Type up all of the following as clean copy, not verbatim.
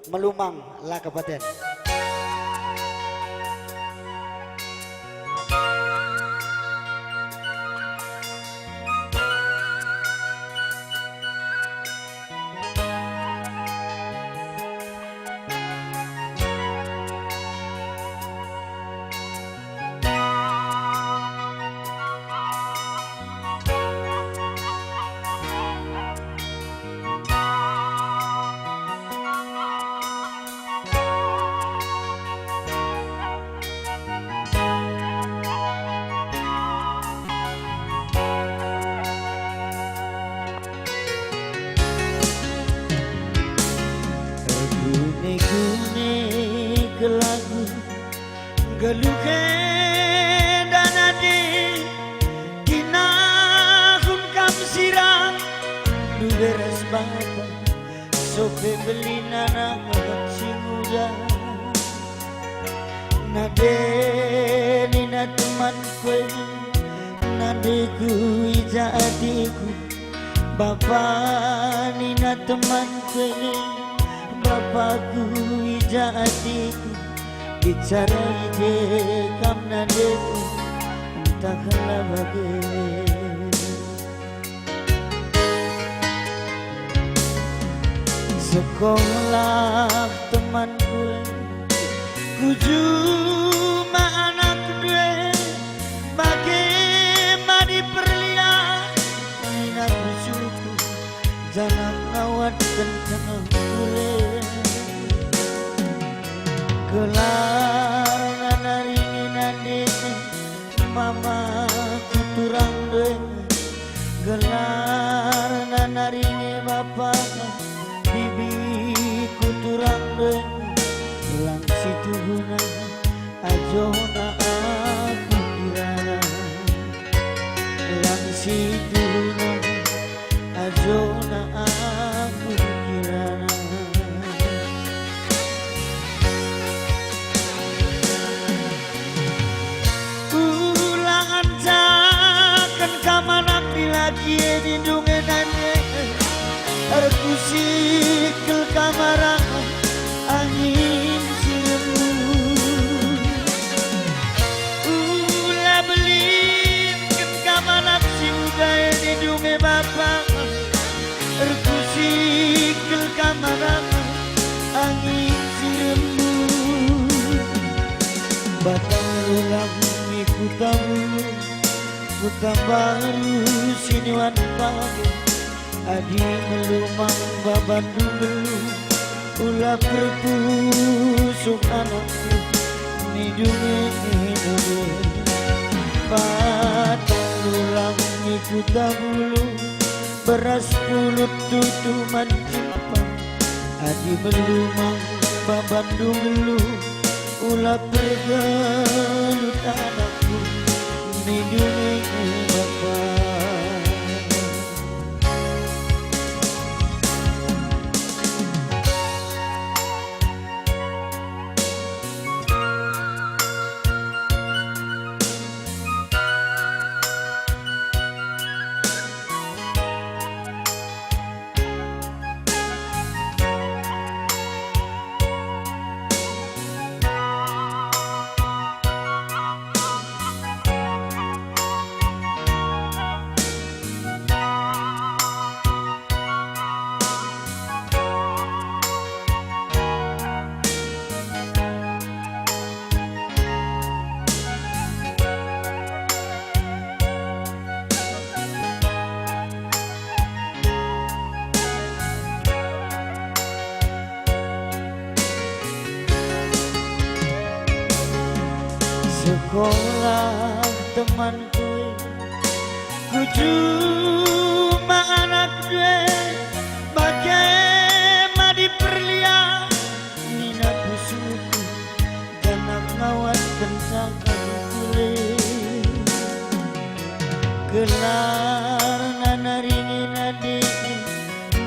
Melumang lah kabupaten. Gune kelagu galuhe danade kinahun kam sirang duberes bapa sope beli nana sing muda nade nina teman kue nade ku ija adikku bapak nina teman kue Bapakku ija hatiku bicara ije kam nadeku entahlah bagaimana sekolah temanku ku cuma anak dua bagaimana diperlihat mina bersyuku jangan ngawat kencang gelar nanaringin adik mama kuturang deh gelar nanaringi bapak bibi kuturang deh lang situ guna ajona aku kirana lang situ guna ajona aku kirana lagi di dungenannya aku sikil kamar angin siremu ulah belin ke kamar si udaya di dunge bapak aku sikil kamar angin siremu batang ulang ikutamu Kutang baru siniwan pagi adi melumang baban dulu ulah berpusuk anakku ni dunia batang ulang ikut bulu beras pulut tutu mancipang adi melumang baban dulu ulah bergelut anakku ni dunia bapak sekolah temanku ku cuma anak dua bagaimana diperlihat nina busuku jangan ngawat kencang kulit gelar nanaringin adik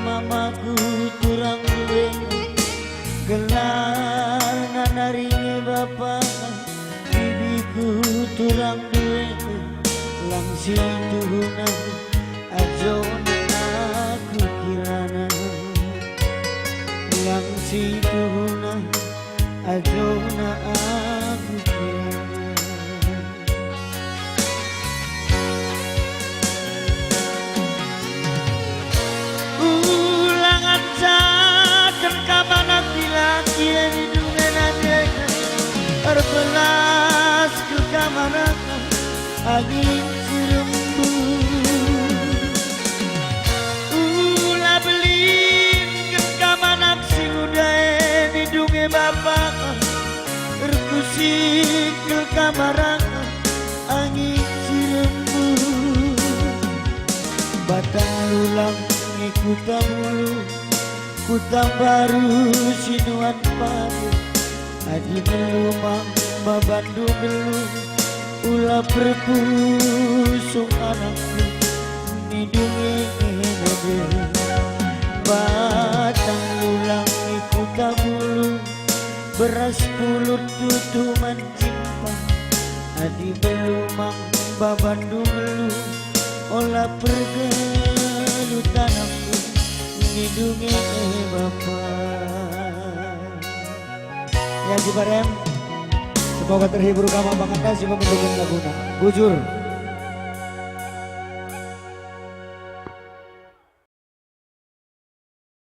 mamaku turang dua gelar nanaringi bapak turang duit lang situna ajona aku kirana lang situna adona aku ulangan saken kamanak dilaki hidungan adekan terbelas ke kamanak angin sirembu ulah belin ke kamanak sing udah hidungnya bapak terkusik ke kamanak angin sirembu batang lulang ngikutan mulu kutang baru sinuan padu adi melumang babandung gelung ulah berpusung anakku nidungi nade batang lulang ikuta bulu beras pulut tutu mancimpan adi belumang babandung gelung olah pergelut anakku nidungi bapak ya Cibarem. Semoga terhibur kama banget sih mendukung laguna. Bujur.